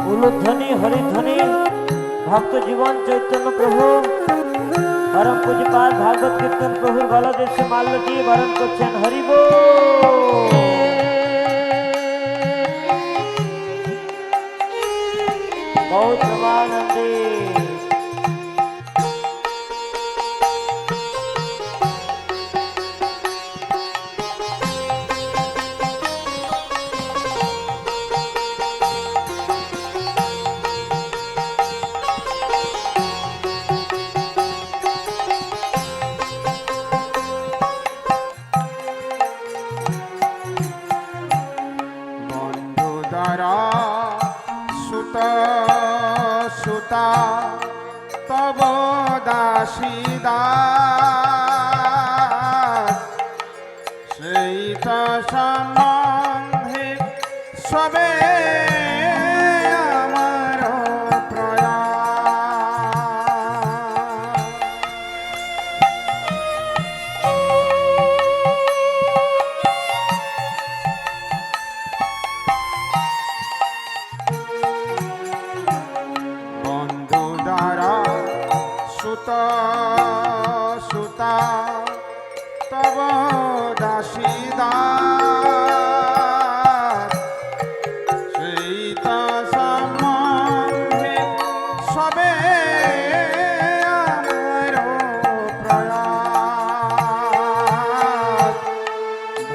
উলুধ্বনি হরিধ্বনি ভক্ত জীবন চৈতন্য প্রভু परम पूज्यपाद भागवत कीर्तन प्रभु बालादेव से माल्य जी वरण करছেন हरि बोल। बहुत प्रमानंदी सुता तब दासीदास सहित सम्बन्धे सबे আমার প্রয়াস। বন্ধু দ্বারা সুতা সুতা তব দাসীদাস সহিত সম্বন্ধে সবে আমার প্রয়াস।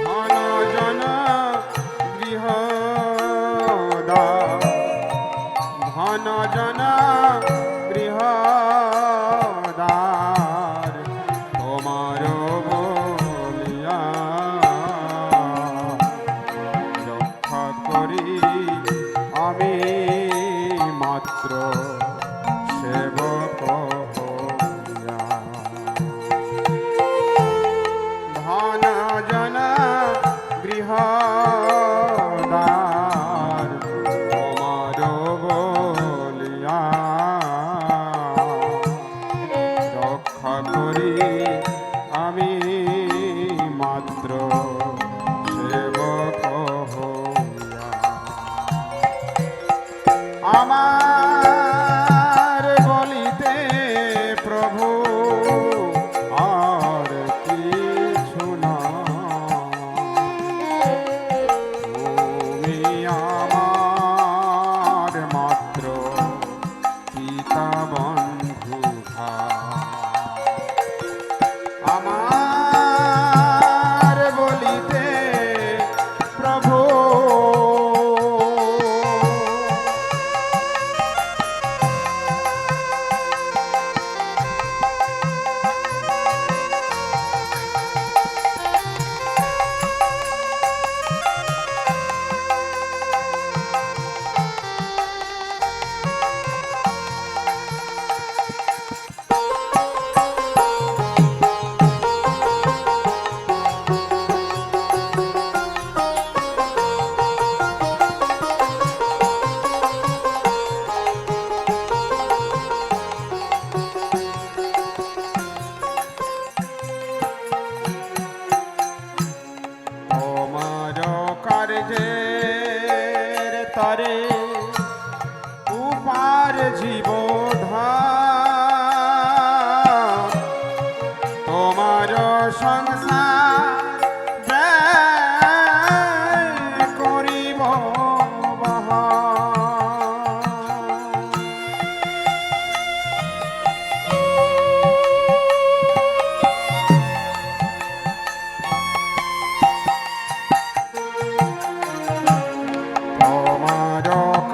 ধন জন গৃহদা ধন জন গৃহদার তোমার বলিয়া রক্ষা করি আমি মাত্র সেবক হইয়া। ধন জন গৃহদার তোমার বলিয়া রক্ষা করি আমি মাত্র সেবক হইয়া। আমার বলিতে প্রভু আর কিছু না, তুমি আমার মাত্র পিতা বন্ধু আমার বলিতে প্রভু কার্যের তরে উপার জীবধাম তোমার সংসার ব্যয় করিব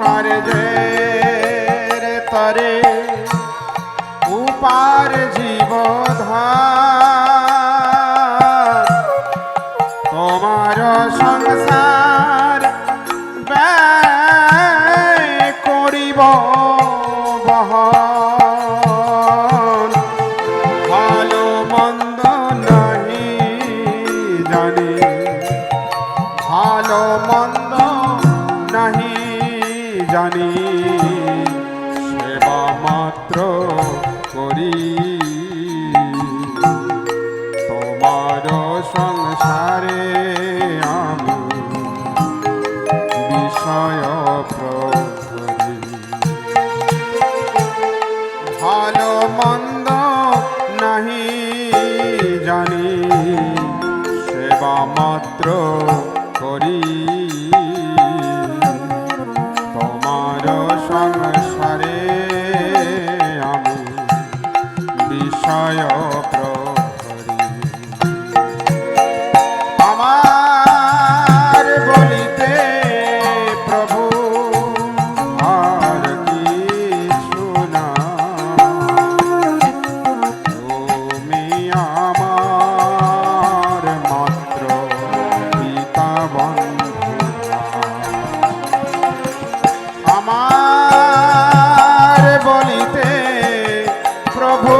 কার্যের তরে উপার জীবধাম তোমার সংসার ব্যয় করিব বহন। ভালো মন্দ নাহি জানি, ভালো মন্দ নাহি জানি, সেবা মাত্র করি তোমার সংসারে আমি বিষয় প্রহরী। সংসারে আমি বিষয় প্রহরী। আমার বলিতে প্রভু আর কিছু না, তুমি আমার মাত্র পিতা বন্ধু। আমার বলিতে প্রভু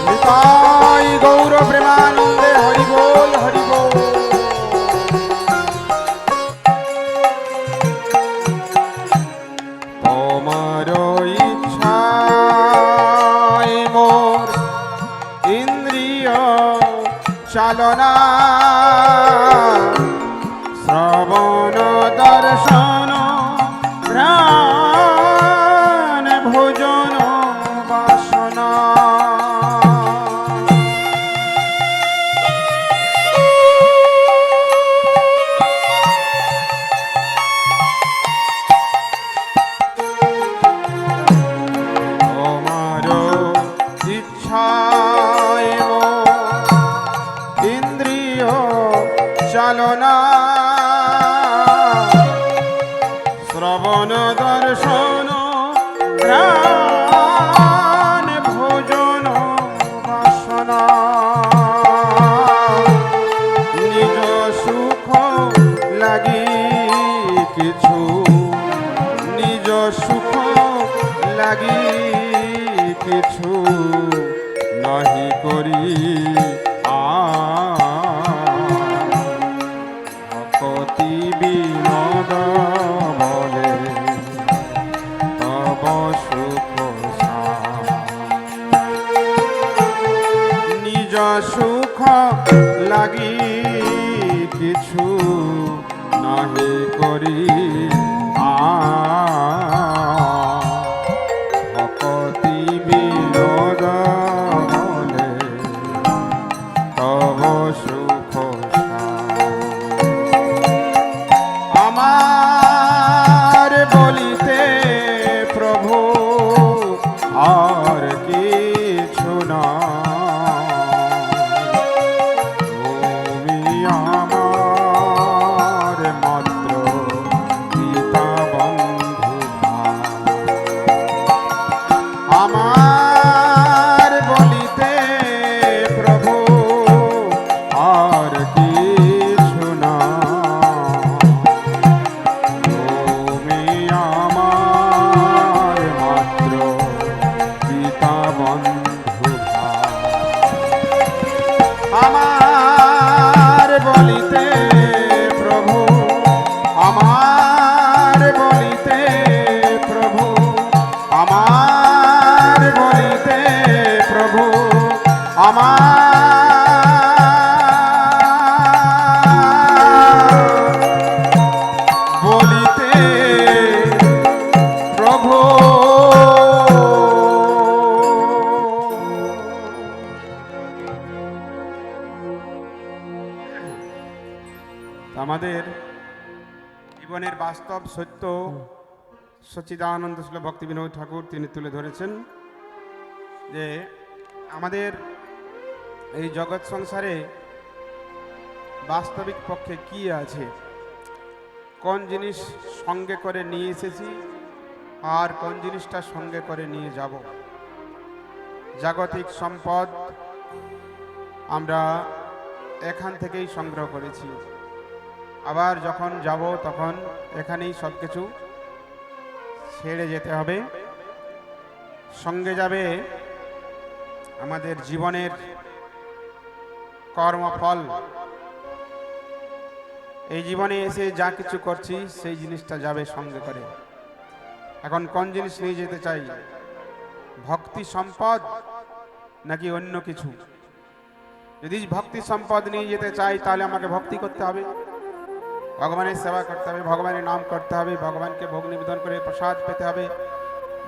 নিতাই গৌর প্রেমানন্দে হরি বল হরি বল। তোমার ইচ্ছায় মোর ইন্দ্রিয় চালনা, শ্রবণ দর্শন প্রাণ ভোজন বাসনা। তোমার ইচ্ছায় মোর ইন্দ্রিয় চালনা, শ্রবণ দর্শন প্রাণ ভোজন বাসনা। নিজ সুখ লাগি কিছু, নিজ সুখ লাগি কিছু নাহি করি ভকতি বিনোদ বলে তব সুখ সার। নিজ সুখ লাগি কিছু নাহি করি ভকতি বিনোদ বলে তব সুখ সার। আমার বলিতে প্রভু আর কিছু না, তুমি আমার মাত্র পিতা বন্ধু। আমার বলিতে প্রভু আর কিছু না, তুমি আমার মাত্র পিতা বন্ধু। আমার বলিতে প্রভু, আমার বলিতে প্রভু, আমার বলিতে প্রভু, আমার বলিতে প্রভু। আমাদের জীবনের বাস্তব সত্য সচ্চিদানন্দ শিল ভক্তি বিনোদ ঠাকুর তিনি তুলে ধরেছেন যে আমাদের এই জগৎ সংসারে বাস্তবিক পক্ষে কি আছে, কোন জিনিস সঙ্গে করে নিয়ে এসেছি আর কোন জিনিসটা সঙ্গে করে নিয়ে যাব। জাগতিক সম্পদ আমরা এখান থেকেই সংগ্রহ করেছি, আবার যখন যাব তখন এখানেই সব কিছু ছেড়ে যেতে হবে। সঙ্গে যাবে আমাদের জীবনের কর্মফল। এই জীবনে এসে যা কিছু করছি সেই জিনিসটা যাবে সঙ্গে করে। এখন কোন জিনিস নিয়ে যেতে চাই, ভক্তি সম্পদ নাকি অন্য কিছু? যদি ভক্তি সম্পদ নিয়ে যেতে চাই তাহলে আমাকে ভক্তি করতে হবে, ভগবানের সেবা করতে হবে, ভগবানের নাম করতে হবে, ভগবানকে ভোগ নিবেদন করে প্রসাদ পেতে হবে,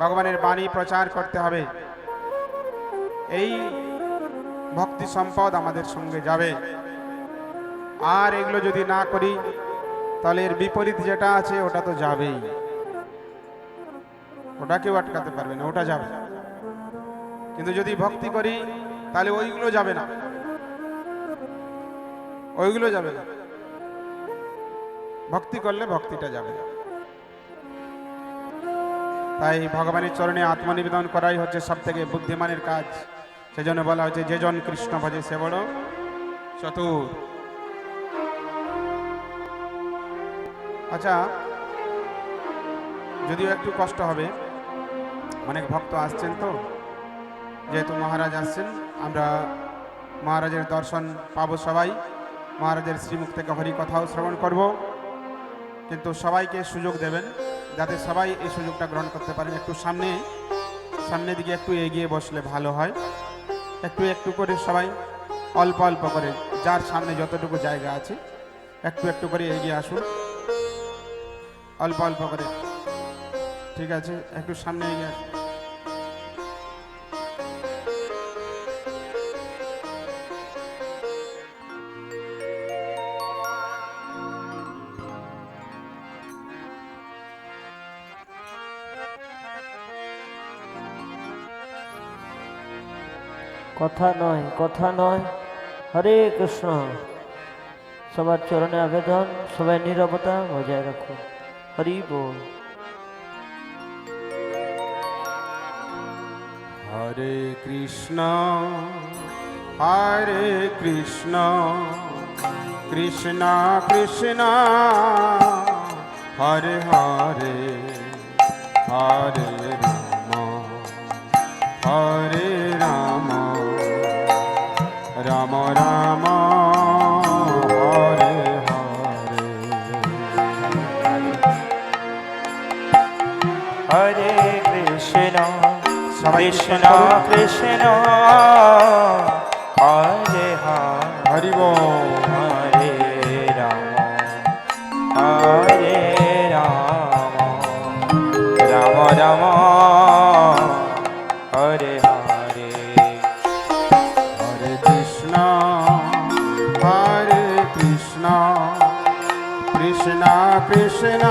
ভগবানের বাণী প্রচার করতে হবে। এই ভক্তি সম্পদ আমাদের সঙ্গে যাবে। আর এগুলো যদি না করি তাহলে এর বিপরীত যেটা আছে ওটা তো যাবেই, ওটা কেউ আটকাতে পারবে না, ওটা যাবে। কিন্তু যদি ভক্তি করি তাহলে ওইগুলো যাবে না, ওইগুলো যাবে না। ভক্তি করলে ভক্তিটা যাবে না। তাই ভগবানের চরণে আত্মনিবেদন করাই হচ্ছে সব থেকে বুদ্ধিমানের কাজ। সেজন্য বলা হয়েছে যে জন কৃষ্ণ ভজে সে বড় চতুর। আচ্ছা, যদিও একটু কষ্ট হবে, অনেক ভক্ত আসছেন, তো যেহেতু মহারাজ আসছেন, আমরা মহারাজের দর্শন পাবো সবাই, মহারাজের শ্রীমুখ থেকে হরি কথাও শ্রবণ করব। কিন্তু সবাইকে সুযোগ দেবেন যাতে সবাই এই সুযোগটা গ্রহণ করতে পারেন। একটু সামনের দিকে একটু এগিয়ে বসলে ভালো হয়। একটু একটু করে সবাই অল্প অল্প করে, যার সামনে যতটুকু জায়গা আছে একটু একটু করে এগিয়ে আসুন, অল্প অল্প করে। ঠিক আছে, একটু সামনে এগিয়ে আসুন। কথা নয়, হরে কৃষ্ণ। সবার চরণে আবেদন, সবাই নীরবতা বজায় রাখুন। হরি বল। হরে কৃষ্ণ হরে কৃষ্ণ কৃষ্ণ কৃষ্ণ হরে হরে, হরে রাম হরে রাম, রাম রাম হরে হরে। হরে কৃষ্ণ কৃষ্ণ কৃষ্ণ হরে হরে, হরি বল। হরে রাম হরে রাম, রাম রাম হরে হরে। হরে কৃষ্ণ কৃষ্ণ কৃষ্ণ